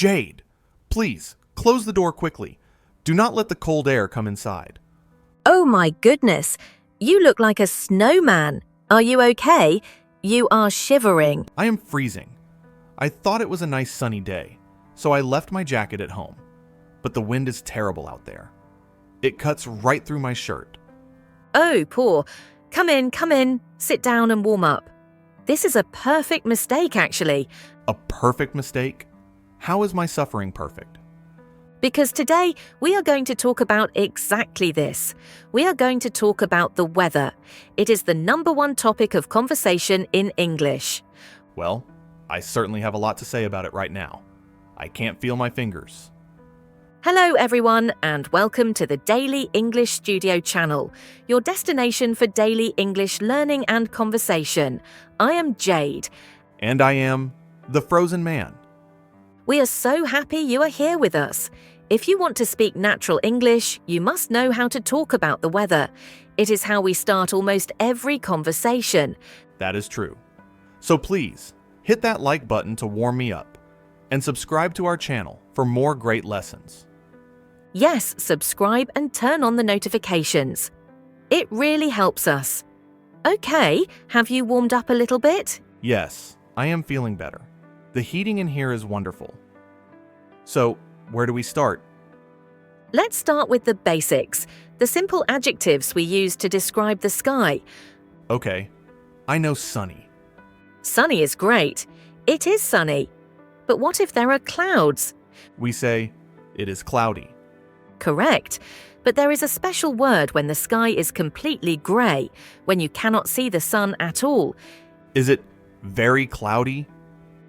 Jade, please, close the door quickly. Do not let the cold air come inside. Oh my goodness, you look like a snowman. Are you okay? You are shivering. I am freezing. I thought it was a nice sunny day, so I left my jacket at home. But the wind is terrible out there. It cuts right through my shirt. Oh, poor. Come in. Sit down and warm up. This is a perfect mistake, actually. A perfect mistake? How is my suffering perfect? Because today we are going to talk about exactly this. We are going to talk about the weather. It is the #1 topic of conversation in English. Well, I certainly have a lot to say about it right now. I can't feel my fingers. Hello everyone and welcome to the Daily English Studio channel, your destination for daily English learning and conversation. I am Jade. And I am the Frozen Man. We are so happy you are here with us. If you want to speak natural English, you must know how to talk about the weather. It is how we start almost every conversation. That is true. So please, hit that like button to warm me up and subscribe to our channel for more great lessons. Yes, subscribe and turn on the notifications. It really helps us. Okay, have you warmed up a little bit? Yes, I am feeling better. The heating in here is wonderful. So, where do we start? Let's start with the basics, the simple adjectives we use to describe the sky. Okay, I know sunny. Sunny is great. It is sunny. But what if there are clouds? We say, it is cloudy. Correct. But there is a special word when the sky is completely grey, when you cannot see the sun at all. Is it very cloudy?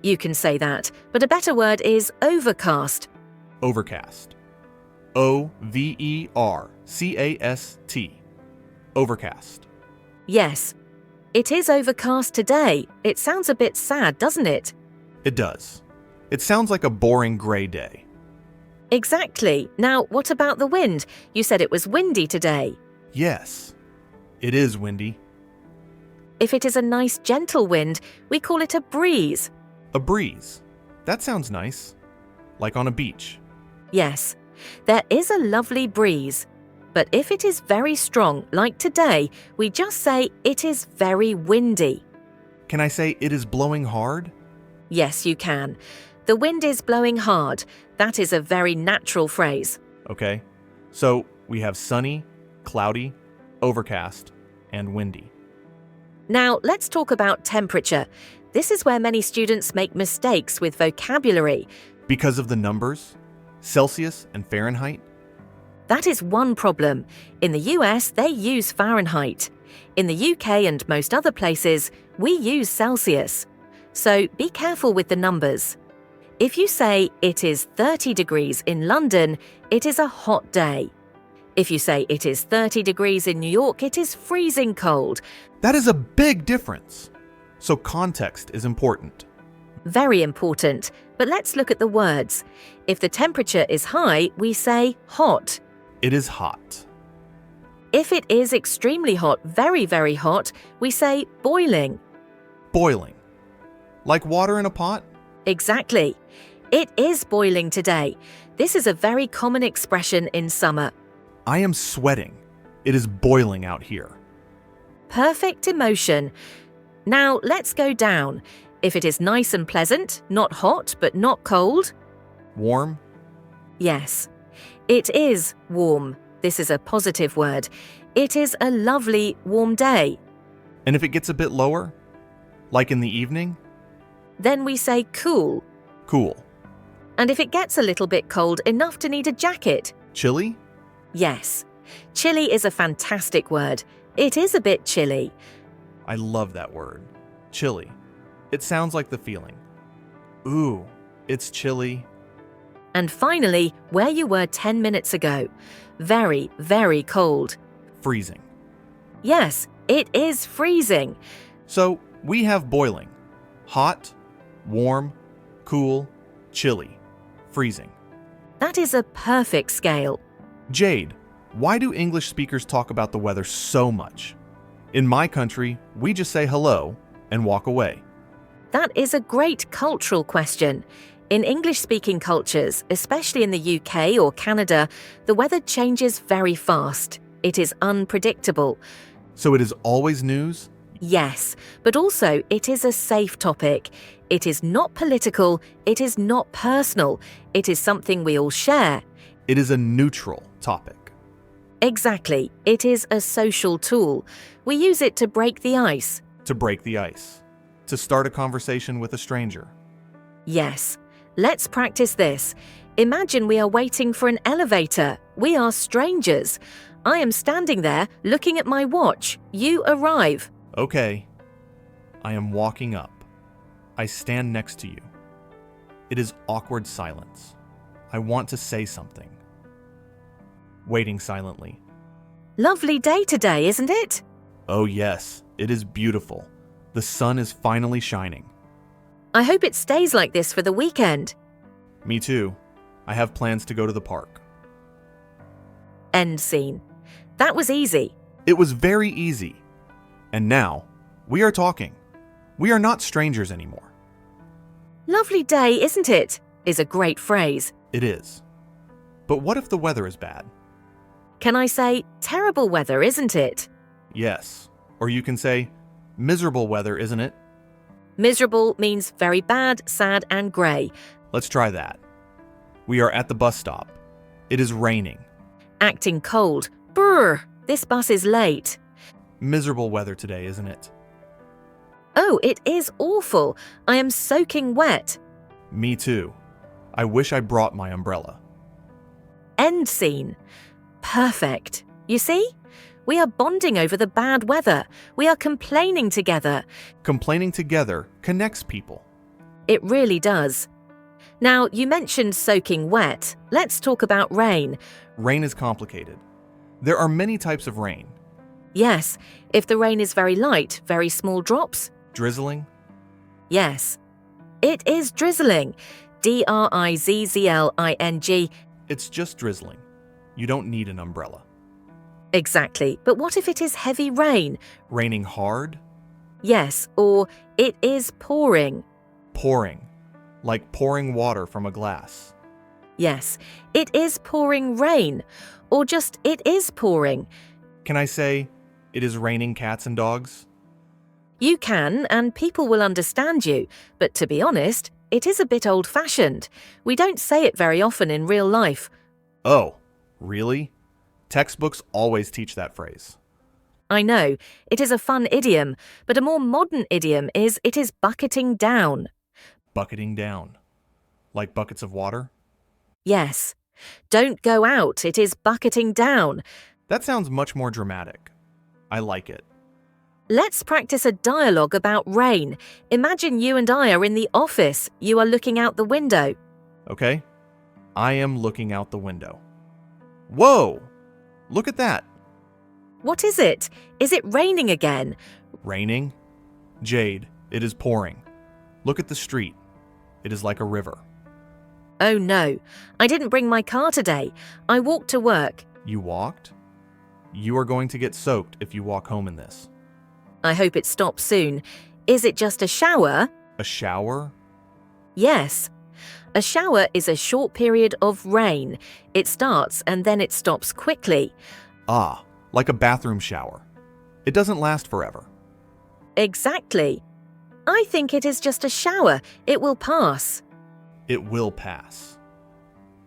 You can say that, but a better word is overcast. Overcast. O-V-E-R-C-A-S-T. Overcast. Yes. It is overcast today. It sounds a bit sad, doesn't it? It does. It sounds like a boring gray day. Exactly. Now, what about the wind? You said it was windy today. Yes, it is windy. If it is a nice gentle wind, we call it a breeze. A breeze. That sounds nice. Like on a beach. Yes, there is a lovely breeze. But if it is very strong, like today, we just say it is very windy. Can I say it is blowing hard? Yes, you can. The wind is blowing hard. That is a very natural phrase. Okay, so we have sunny, cloudy, overcast, and windy. Now, let's talk about temperature. This is where many students make mistakes with vocabulary. Because of the numbers, Celsius and Fahrenheit? That is one problem. In the US, they use Fahrenheit. In the UK and most other places, we use Celsius. So be careful with the numbers. If you say it is 30 degrees in London, it is a hot day. If you say it is 30 degrees in New York, it is freezing cold. That is a big difference. So context is important. Very important. But let's look at the words. If the temperature is high, we say hot. It is hot. If it is extremely hot, very, very hot, we say boiling. Boiling. Like water in a pot? Exactly. It is boiling today. This is a very common expression in summer. I am sweating. It is boiling out here. Perfect emotion. Now let's go down. If it is nice and pleasant, not hot but not cold. Warm? Yes. It is warm. This is a positive word. It is a lovely warm day. And if it gets a bit lower? Like in the evening? Then we say cool. Cool. And if it gets a little bit cold enough to need a jacket? Chilly? Yes. Chilly is a fantastic word. It is a bit chilly. I love that word. Chilly. It sounds like the feeling. Ooh, it's chilly. And finally, where you were 10 minutes ago. Very, very cold. Freezing. Yes, it is freezing. So we have boiling. Hot, warm, cool, chilly, freezing. That is a perfect scale. Jade, why do English speakers talk about the weather so much? In my country, we just say hello and walk away. That is a great cultural question. In English-speaking cultures, especially in the UK or Canada, the weather changes very fast. It is unpredictable. So it is always news? Yes, but also it is a safe topic. It is not political, it is not personal, it is something we all share. It is a neutral topic. Exactly, it is a social tool. We use it to break the ice. To break the ice. To start a conversation with a stranger. Yes, let's practice this. Imagine we are waiting for an elevator. We are strangers. I am standing there looking at my watch. You arrive. Okay. I am walking up. I stand next to you. It is awkward silence. I want to say something. Waiting silently. Lovely day today, isn't it? Oh yes, it is beautiful. The sun is finally shining. I hope it stays like this for the weekend. Me too. I have plans to go to the park. End scene. That was easy. It was very easy. And now, we are talking. We are not strangers anymore. Lovely day, isn't it? Is a great phrase. It is. But what if the weather is bad? Can I say, terrible weather, isn't it? Yes. Or you can say, miserable weather, isn't it? Miserable means very bad, sad, and grey. Let's try that. We are at the bus stop. It is raining. Acting cold. Brr, this bus is late. Miserable weather today, isn't it? Oh, it is awful. I am soaking wet. Me too. I wish I brought my umbrella. End scene. Perfect. You see? We are bonding over the bad weather. We are complaining together. Complaining together connects people. It really does. Now, you mentioned soaking wet. Let's talk about rain. Rain is complicated. There are many types of rain. Yes, if the rain is very light, very small drops. Drizzling. Yes. It is drizzling. drizzling. It's just drizzling. You don't need an umbrella. Exactly. But what if it is heavy rain? Raining hard. Yes, or it is pouring. Pouring. Like pouring water from a glass. Yes, it is pouring rain. Or just it is pouring. Can I say, it is raining cats and dogs? You can, and people will understand you. But to be honest, it is a bit old-fashioned. We don't say it very often in real life. Oh, really? Textbooks always teach that phrase. I know, it is a fun idiom, but a more modern idiom is it is bucketing down. Bucketing down. Like buckets of water? Yes. Don't go out, it is bucketing down. That sounds much more dramatic. I like it. Let's practice a dialogue about rain. Imagine you and I are in the office. You are looking out the window. Okay? I am looking out the window. Whoa! Look at that. What is it? Is it raining again? Raining? Jade, it is pouring. Look at the street. It is like a river. Oh no, I didn't bring my car today. I walked to work. You walked? You are going to get soaked if you walk home in this. I hope it stops soon. Is it just a shower? A shower? Yes. A shower is a short period of rain. It starts and then it stops quickly. Ah, like a bathroom shower. It doesn't last forever. Exactly. I think it is just a shower. It will pass. It will pass.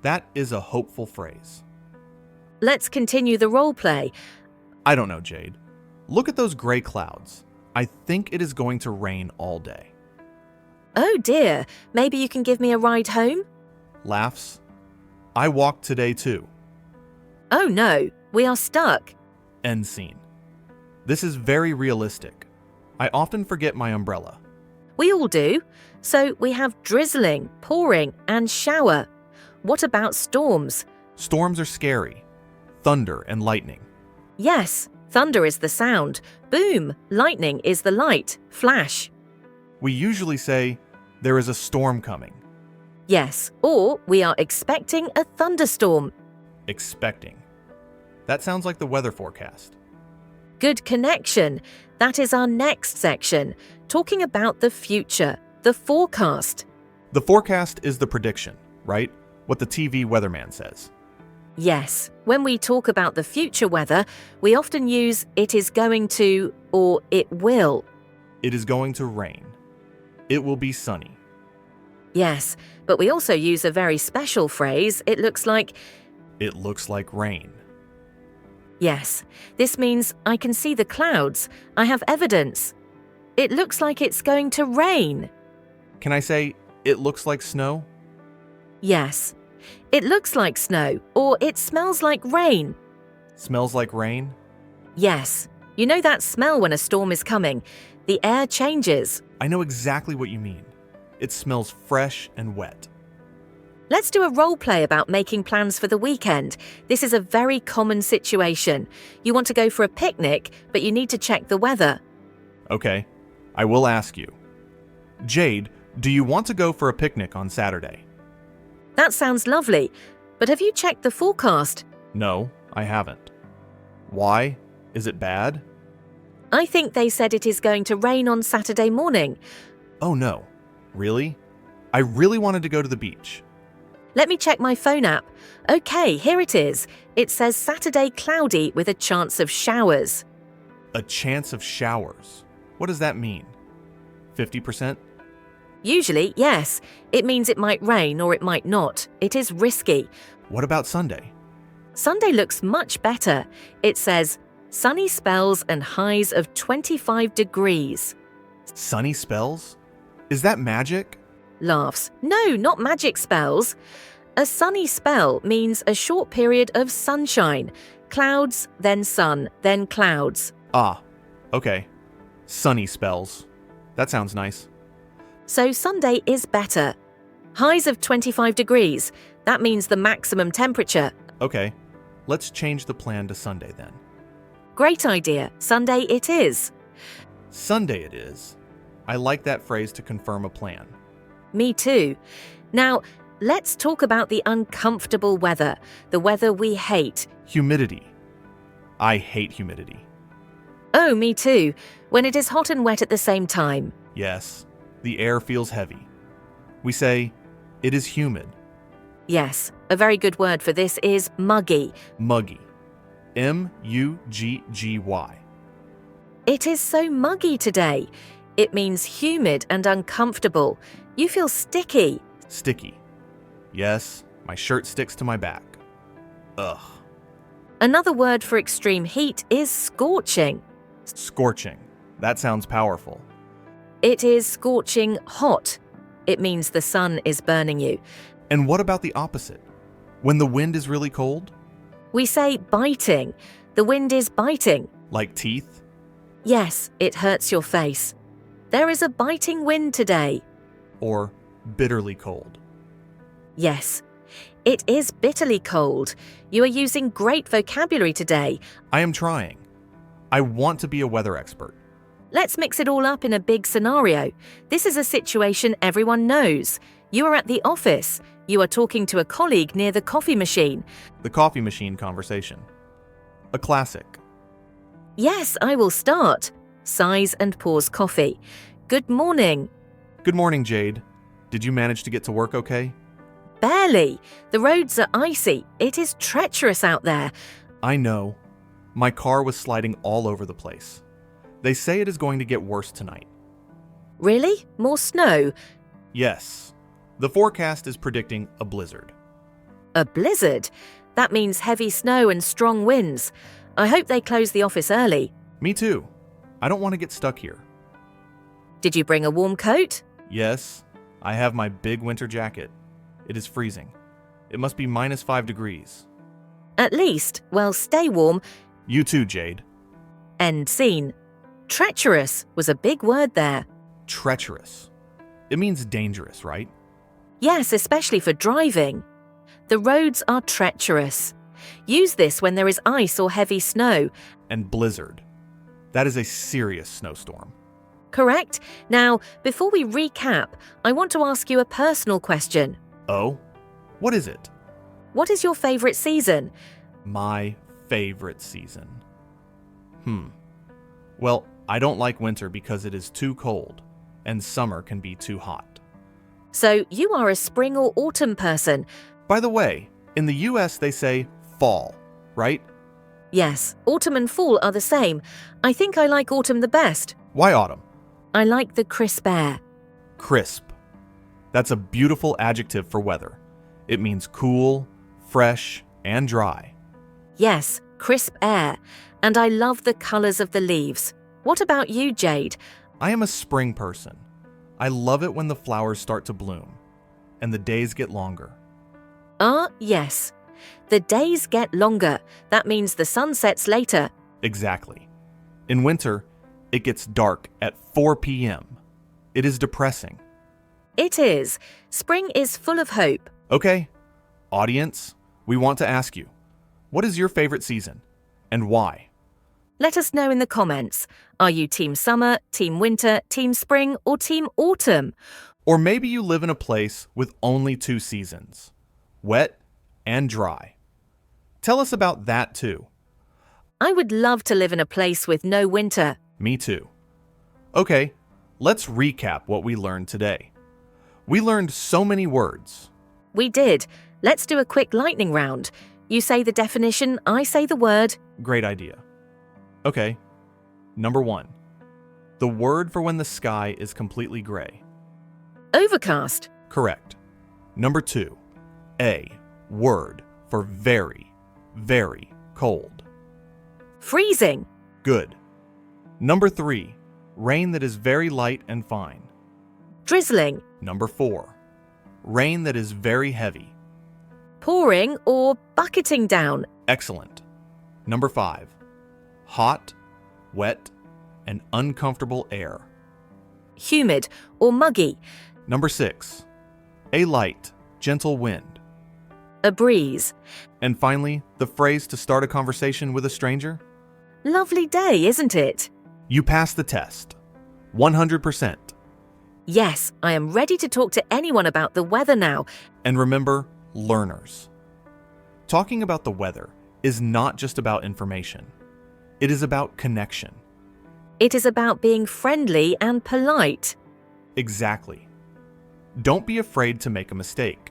That is a hopeful phrase. Let's continue the role play. I don't know, Jade. Look at those gray clouds. I think it is going to rain all day. Oh dear, maybe you can give me a ride home? Laughs. I walked today too. Oh no, we are stuck. End scene. This is very realistic. I often forget my umbrella. We all do. So we have drizzling, pouring, and shower. What about storms? Storms are scary. Thunder and lightning. Yes, thunder is the sound. Boom, lightning is the light, flash. We usually say, there is a storm coming. Yes, or we are expecting a thunderstorm. Expecting. That sounds like the weather forecast. Good connection. That is our next section, talking about the future, the forecast. The forecast is the prediction, right? What the TV weatherman says. Yes, when we talk about the future weather, we often use it is going to or it will. It is going to rain. It will be sunny. Yes, but we also use a very special phrase, it looks like. It looks like rain. Yes, this means I can see the clouds. I have evidence. It looks like it's going to rain. Can I say, it looks like snow? Yes, it looks like snow or it smells like rain. Smells like rain? Yes, you know that smell when a storm is coming. The air changes. I know exactly what you mean. It smells fresh and wet. Let's do a role play about making plans for the weekend. This is a very common situation. You want to go for a picnic, but you need to check the weather. Okay, I will ask you. Jade, do you want to go for a picnic on Saturday? That sounds lovely, but have you checked the forecast? No, I haven't. Why? Is it bad? I think they said it is going to rain on Saturday morning. Oh no. Really? I really wanted to go to the beach. Let me check my phone app. Okay, here it is. It says Saturday cloudy with a chance of showers. A chance of showers. What does that mean? 50%? Usually, yes. It means it might rain or it might not. It is risky. What about Sunday? Sunday looks much better. It says sunny spells and highs of 25 degrees. Sunny spells? Is that magic? Laughs. No, not magic spells. A sunny spell means a short period of sunshine. Clouds, then sun, then clouds. Ah, okay. Sunny spells. That sounds nice. So Sunday is better. Highs of 25 degrees. That means the maximum temperature. Okay, let's change the plan to Sunday then. Great idea. Sunday it is. Sunday it is. I like that phrase to confirm a plan. Me too. Now, let's talk about the uncomfortable weather, the weather we hate. Humidity. I hate humidity. Oh, me too. When it is hot and wet at the same time. Yes, the air feels heavy. We say, it is humid. Yes, a very good word for this is muggy. Muggy. M-U-G-G-Y. It is so muggy today. It means humid and uncomfortable. You feel sticky. Sticky. Yes, my shirt sticks to my back. Ugh. Another word for extreme heat is scorching. Scorching. That sounds powerful. It is scorching hot. It means the sun is burning you. And what about the opposite? When the wind is really cold? We say biting. The wind is biting. Like teeth? Yes, it hurts your face. There is a biting wind today. Or bitterly cold? Yes, it is bitterly cold. You are using great vocabulary today. I am trying. I want to be a weather expert. Let's mix it all up in a big scenario. This is a situation everyone knows. You are at the office. You are talking to a colleague near the coffee machine. The coffee machine conversation. A classic. Yes, I will start. Sighs and pours coffee. Good morning. Good morning, Jade. Did you manage to get to work okay? Barely. The roads are icy. It is treacherous out there. I know. My car was sliding all over the place. They say it is going to get worse tonight. Really? More snow? Yes. The forecast is predicting a blizzard. A blizzard? That means heavy snow and strong winds. I hope they close the office early. Me too. I don't want to get stuck here. Did you bring a warm coat? Yes, I have my big winter jacket. It is freezing. It must be -5 degrees. At least, well, stay warm. You too, Jade. End scene. Treacherous was a big word there. Treacherous. It means dangerous, right? Yes, especially for driving. The roads are treacherous. Use this when there is ice or heavy snow. And blizzard. That is a serious snowstorm. Correct? Now, before we recap, I want to ask you a personal question. Oh? What is it? What is your favorite season? My favorite season. Well, I don't like winter because it is too cold, and summer can be too hot. So you are a spring or autumn person. By the way, in the US they say fall, right? Yes, autumn and fall are the same. I think I like autumn the best. Why autumn? I like the crisp air. Crisp. That's a beautiful adjective for weather. It means cool, fresh, and dry. Yes, crisp air. And I love the colors of the leaves. What about you, Jade? I am a spring person. I love it when the flowers start to bloom and the days get longer. Yes. The days get longer. That means the sun sets later. Exactly. In winter, it gets dark at 4 p.m. It is depressing. It is. Spring is full of hope. Okay, audience, we want to ask you, what is your favorite season and why? Let us know in the comments. Are you team summer, team winter, team spring, or team autumn? Or maybe you live in a place with only 2 seasons, wet and dry. Tell us about that too. I would love to live in a place with no winter. Me too. Okay, let's recap what we learned today. We learned so many words. We did. Let's do a quick lightning round. You say the definition, I say the word. Great idea. Okay, number 1. The word for when the sky is completely gray. Overcast. Correct. Number 2. A word for very, very cold. Freezing. Good. Number 3. Rain that is very light and fine. Drizzling. Number 4. Rain that is very heavy. Pouring or bucketing down. Excellent. Number 5. Hot, wet, and uncomfortable air. Humid or muggy. Number 6. A light, gentle wind. A breeze. And finally, the phrase to start a conversation with a stranger. Lovely day, isn't it? You passed the test. 100%. Yes, I am ready to talk to anyone about the weather now. And remember, learners. Talking about the weather is not just about information. It is about connection. It is about being friendly and polite. Exactly. Don't be afraid to make a mistake.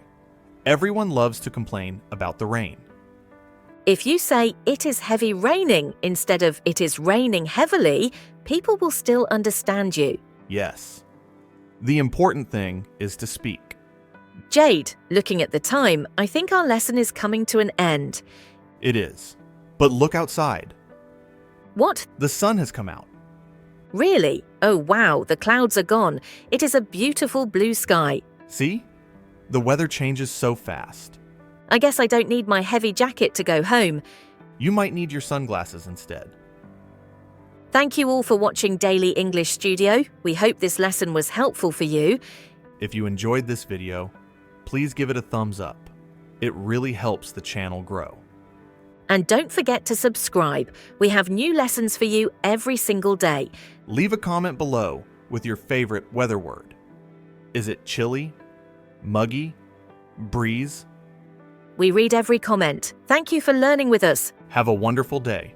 Everyone loves to complain about the rain. If you say it is heavy raining instead of it is raining heavily, people will still understand you. Yes. The important thing is to speak. Jade, looking at the time, I think our lesson is coming to an end. It is. But look outside. What? The sun has come out. Really? Oh wow, the clouds are gone. It is a beautiful blue sky. See? The weather changes so fast. I guess I don't need my heavy jacket to go home. You might need your sunglasses instead. Thank you all for watching Daily English Studio. We hope this lesson was helpful for you. If you enjoyed this video, please give it a thumbs up. It really helps the channel grow. And don't forget to subscribe. We have new lessons for you every single day. Leave a comment below with your favorite weather word. Is it chilly, muggy, breeze? We read every comment. Thank you for learning with us. Have a wonderful day,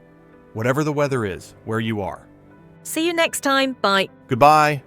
whatever the weather is where you are. See you next time. Bye. Goodbye.